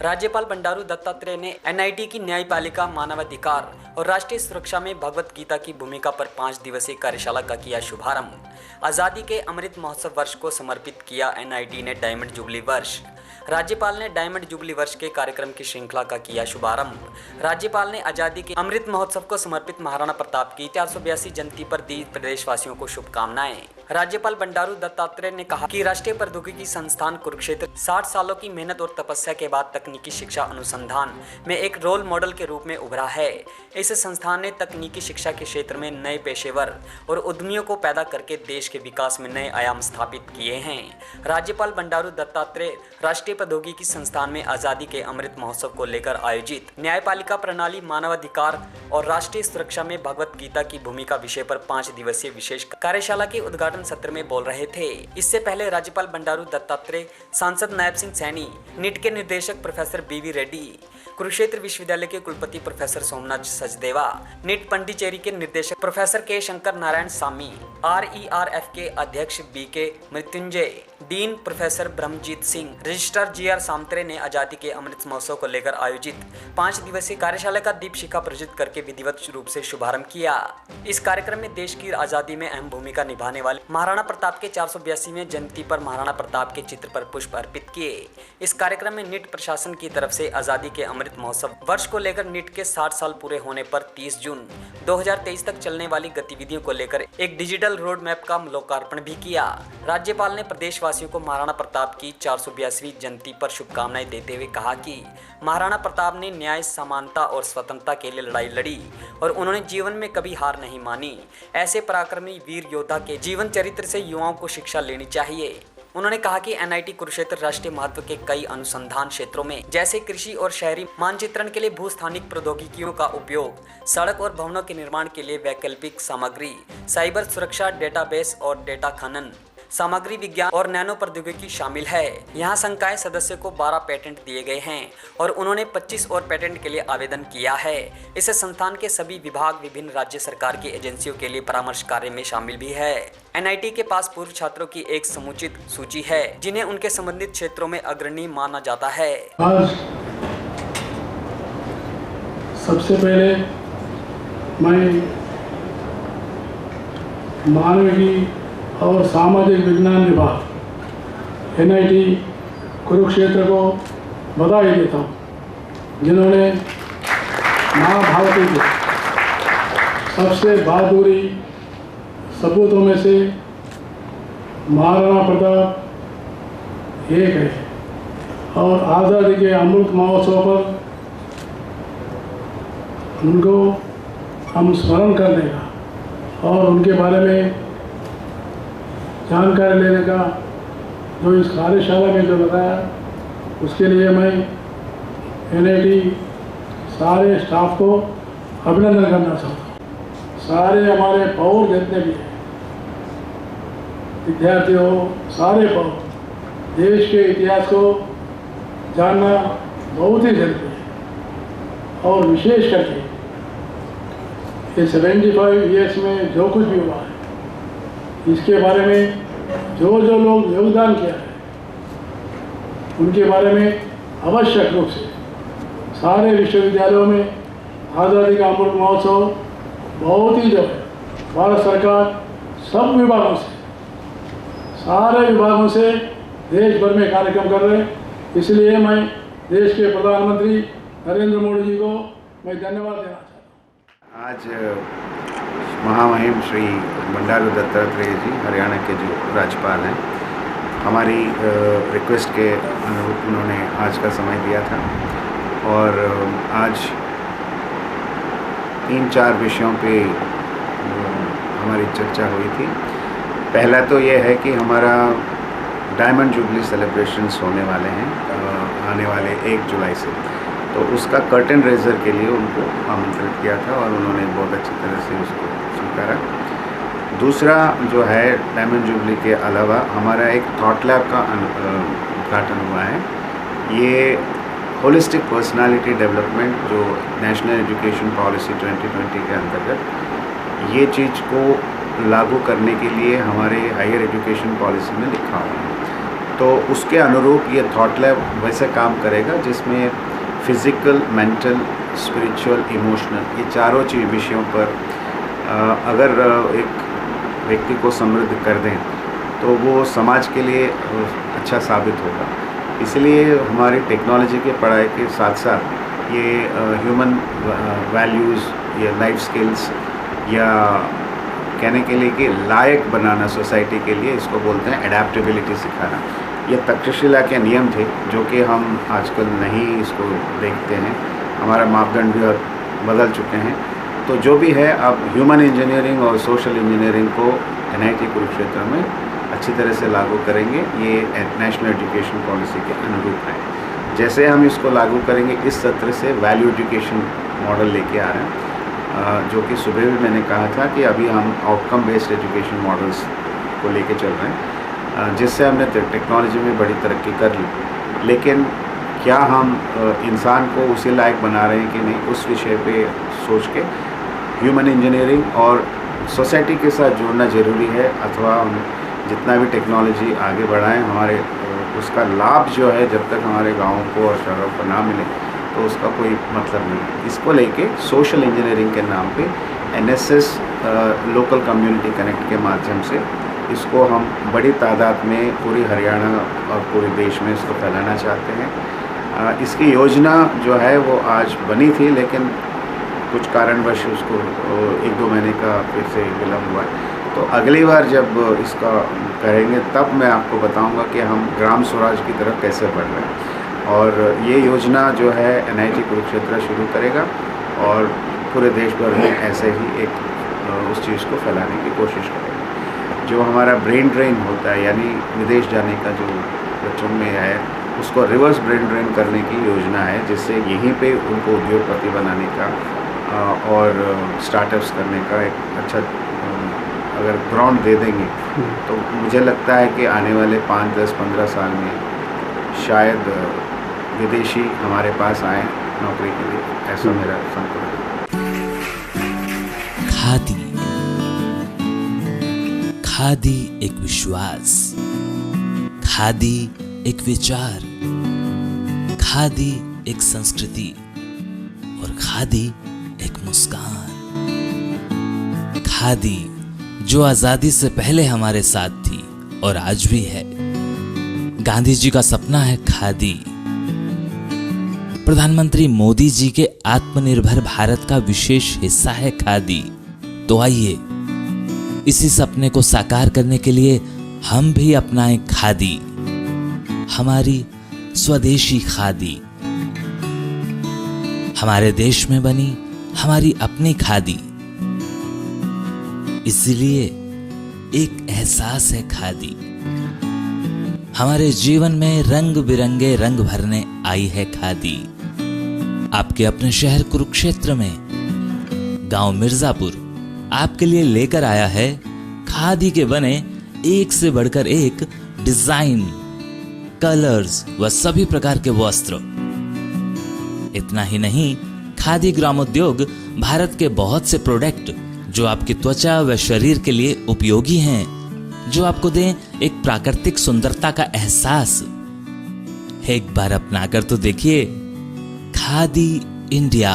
राज्यपाल बंडारू दत्तात्रेय ने एनआईटी की न्यायपालिका, मानवाधिकार और राष्ट्रीय सुरक्षा में भगवत गीता की भूमिका पर 5 दिवसीय कार्यशाला का किया शुभारंभ। आज़ादी के अमृत महोत्सव वर्ष को समर्पित किया एनआईटी ने डायमंड जुबली वर्ष। राज्यपाल ने डायमंड जुबली वर्ष के कार्यक्रम की श्रृंखला का किया शुभारंभ। राज्यपाल ने आजादी के अमृत महोत्सव को समर्पित महाराणा प्रताप की 482 जयंती पर दी प्रदेशवासियों को शुभकामनाएं। राज्यपाल बंडारू दत्तात्रेय ने कहा कि राष्ट्रीय प्रौद्योगिकी संस्थान कुरुक्षेत्र 60 सालों की मेहनत और तपस्या के बाद तकनीकी शिक्षा अनुसंधान में एक रोल मॉडल के रूप में उभरा है। इस संस्थान ने तकनीकी शिक्षा के क्षेत्र में नए पेशेवर और उद्यमियों को पैदा करके देश के विकास में नए आयाम स्थापित किए हैं। राज्यपाल बंडारू दत्तात्रेय राष्ट्रीय प्रौद्योगिकी संस्थान में आजादी के अमृत महोत्सव को लेकर आयोजित न्यायपालिका प्रणाली, मानवाधिकार और राष्ट्रीय सुरक्षा में भगवत गीता की भूमिका विषय पर 5 दिवसीय विशेष कार्यशाला के उद्घाटन सत्र में बोल रहे थे। इससे पहले राज्यपाल बंडारू दत्तात्रेय, सांसद नायब सिंह सैनी, नीट के निर्देशक प्रोफेसर बीवी रेड्डी, कुरुक्षेत्र विश्वविद्यालय के कुलपति प्रोफेसर सोमनाथ सचदेवा, नीट पंडिचेरी के निर्देशक प्रोफेसर के शंकर नारायण सामी, RERF के अध्यक्ष BK Mrityunjay, dean professor Brahmjeet Singh, registrar GR Samatre ने आजादी के अमृत महोत्सव को लेकर आयोजित 5 दिवसीय कार्यशाला का दीप शिखा प्रज्वलित करके विधिवत रूप से शुभारंभ किया। इस कार्यक्रम में देश की आजादी में अहम भूमिका निभाने वाले महाराणा प्रताप के 482वें जयंती पर महाराणा प्रताप के चित्र पर पुष्प अर्पित किए। इस कार्यक्रम में नीट प्रशासन की तरफ से आजादी के अमृत महोत्सव वर्ष को लेकर नीट के 60 साल पूरे होने पर 30 जून 2023 तक चलने वाली गतिविधियों को लेकर एक डिजिटल रोड मैप का लोकार्पण भी किया। राज्यपाल ने प्रदेशवासियों को महाराणा प्रताप की 482वीं जयंती पर शुभकामनाएं देते हुए कहा कि महाराणा प्रताप ने न्याय, समानता और स्वतंत्रता के लिए लड़ाई लड़ी और उन्होंने जीवन में कभी हार नहीं मानी। ऐसे पराक्रमी वीर योद्धा के जीवन चरित्र से युवाओं को शिक्षा लेनी चाहिए। उन्होंने कहा कि एनआईटी कुरुक्षेत्र राष्ट्रीय महत्व के कई अनुसंधान क्षेत्रों में जैसे कृषि और शहरी मानचित्रण के लिए भूस्थानिक प्रौद्योगिकियों का उपयोग, सड़क और भवनों के निर्माण के लिए वैकल्पिक सामग्री, साइबर सुरक्षा, डेटाबेस और डेटा खनन, सामग्री विज्ञान और नैनो प्रौद्योगिकी शामिल है। यहाँ संकाय सदस्य को 12 पेटेंट दिए गए हैं और उन्होंने 25 और पेटेंट के लिए आवेदन किया है। इस संस्थान के सभी विभाग विभिन्न राज्य सरकार की एजेंसियों के लिए परामर्श कार्य में शामिल भी है। एनआईटी के पास पूर्व छात्रों की एक समुचित सूची है जिन्हें उनके संबंधित क्षेत्रों में अग्रणी माना जाता है। आज सबसे पहले मैं मानविकी और सामाजिक विज्ञान विभाग एनआईटी कुरुक्षेत्र को बधाई देता हूँ, जिन्होंने महाभारती के सबसे बहादुरी सपूतों में से महाराणा प्रताप एक है और आज़ादी के अमृत महोत्सव पर उनको हम स्मरण करने का और उनके बारे में जानकारी लेने का जो इस कार्यशाला में जो बताया, उसके लिए मैं एनआईटी सारे स्टाफ को अभिनंदन करना चाहता हूँ। सारे हमारे पौर जितने भी हैं, विद्यार्थी हो, सारे पौर देश के इतिहास को जानना बहुत ही जरूरी है और विशेष करके ये 75 ईयर्स में जो कुछ भी हुआ है, इसके बारे में जो लोग योगदान किया है, उनके बारे में आवश्यक रूप से सारे विश्वविद्यालयों में आज़ादी का अमृत महोत्सव बहुत ही जो है भारत सरकार सब विभागों से, सारे विभागों से देश भर में कार्यक्रम कर रहे हैं। इसलिए मैं देश के प्रधानमंत्री नरेंद्र मोदी जी को मैं धन्यवाद देना चाहता हूँ। आज महामहिम श्री बंडारू दत्तात्रेय जी, हरियाणा के जो राज्यपाल हैं, हमारी रिक्वेस्ट के अनुरूप उन्होंने आज का समय दिया था और आज 3-4 विषयों पे हमारी चर्चा हुई थी। पहला तो ये है कि हमारा डायमंड जुबली सेलिब्रेशंस होने वाले हैं आने वाले 1 जुलाई से, तो उसका कर्टन रेजर के लिए उनको आमंत्रित किया था और उन्होंने बहुत अच्छी तरह से उसको स्वीकारा। दूसरा जो है, डायमंड जुबली के अलावा हमारा एक थॉट लैब का उद्घाटन हुआ है। ये होलिस्टिक पर्सनालिटी डेवलपमेंट जो नेशनल एजुकेशन पॉलिसी 2020 के अंतर्गत ये चीज़ को लागू करने के लिए हमारे हायर एजुकेशन पॉलिसी में लिखा हुआ है। तो उसके अनुरूप ये थॉट लैब वैसे काम करेगा जिसमें फिज़िकल, मेंटल, स्पिरिचुअल, इमोशनल ये चारों चीज़ विषयों पर अगर एक व्यक्ति को समृद्ध कर दें तो वो समाज के लिए अच्छा साबित होगा। इसलिए हमारी टेक्नोलॉजी के पढ़ाई के साथ साथ ये ह्यूमन वैल्यूज़ या लाइफ स्किल्स या कहने के लिए कि लायक बनाना सोसाइटी के लिए, इसको बोलते हैं एडेप्टेबिलिटी सिखाना। ये तक्षशिला के नियम थे जो कि हम आजकल नहीं इसको देखते हैं, हमारा मापदंड भी बदल चुके हैं। तो जो भी है अब ह्यूमन इंजीनियरिंग और सोशल इंजीनियरिंग को NIT कुरुक्षेत्र में अच्छी तरह से लागू करेंगे। ये नेशनल एजुकेशन पॉलिसी के अनुरूप है। जैसे हम इसको लागू करेंगे, इस सत्र से वैल्यू एजुकेशन मॉडल लेके आ रहे हैं, जो कि सुबह भी मैंने कहा था कि अभी हम आउटकम बेस्ड एजुकेशन मॉडल्स को लेके चल रहे हैं, जिससे हमने टेक्नोलॉजी में बड़ी तरक्की कर ली। लेकिन क्या हम इंसान को उसी लायक बना रहे हैं कि नहीं, उस विषय पे सोच के ह्यूमन इंजीनियरिंग और सोसाइटी के साथ जोड़ना ज़रूरी है। अथवा हम जितना भी टेक्नोलॉजी आगे बढ़ाएं, हमारे उसका लाभ जो है जब तक हमारे गाँव को और शहरों को ना मिले तो उसका कोई मतलब नहीं। इसको लेके सोशल इंजीनियरिंग के नाम पे NSS लोकल कम्युनिटी कनेक्ट के माध्यम से इसको हम बड़ी तादाद में पूरी हरियाणा और पूरे देश में इसको फैलाना चाहते हैं। इसकी योजना जो है वो आज बनी थी, लेकिन कुछ कारणवश उसको 1-2 महीने का फिर से विलम्ब हुआ है। तो अगली बार जब इसका करेंगे तब मैं आपको बताऊंगा कि हम ग्राम स्वराज की तरफ कैसे बढ़ रहे हैं। और ये योजना जो है NIT कुरुक्षेत्र शुरू करेगा और पूरे देश भर में ऐसे ही एक उस चीज़ को फैलाने की कोशिश करेगा। जो हमारा ब्रेन ड्रेन होता है, यानी विदेश जाने का जो बच्चों में है, उसको रिवर्स ब्रेन ड्रेन करने की योजना है, जिससे यहीं पे उनको उद्योगपति बनाने का और स्टार्टअप्स करने का एक अच्छा अगर ग्राउंड दे देंगे तो मुझे लगता है कि आने वाले 5, 10, 15 साल में शायद विदेशी हमारे पास आए नौकरी के लिए, ऐसा मेरा संकल्प है। खादी, खादी एक विश्वास, खादी एक विचार, खादी एक संस्कृति और खादी एक मुस्कान। खादी जो आजादी से पहले हमारे साथ थी और आज भी है। गांधी जी का सपना है खादी। प्रधानमंत्री मोदी जी के आत्मनिर्भर भारत का विशेष हिस्सा है खादी। तो आइए इसी सपने को साकार करने के लिए हम भी अपनाएं खादी, हमारी स्वदेशी खादी, हमारे देश में बनी हमारी अपनी खादी। इसलिए एक एहसास है खादी। हमारे जीवन में रंग बिरंगे रंग भरने आई है खादी। आपके अपने शहर कुरुक्षेत्र में गांव मिर्जापुर आपके लिए लेकर आया है खादी के बने एक से बढ़कर एक डिजाइन, कलर्स व सभी प्रकार के वस्त्र। इतना ही नहीं, खादी ग्रामोद्योग भारत के बहुत से प्रोडक्ट जो आपकी त्वचा व शरीर के लिए उपयोगी हैं, जो आपको दें एक प्राकृतिक सुंदरता का एहसास। एक बार अपनाकर तो देखिए। खादी इंडिया।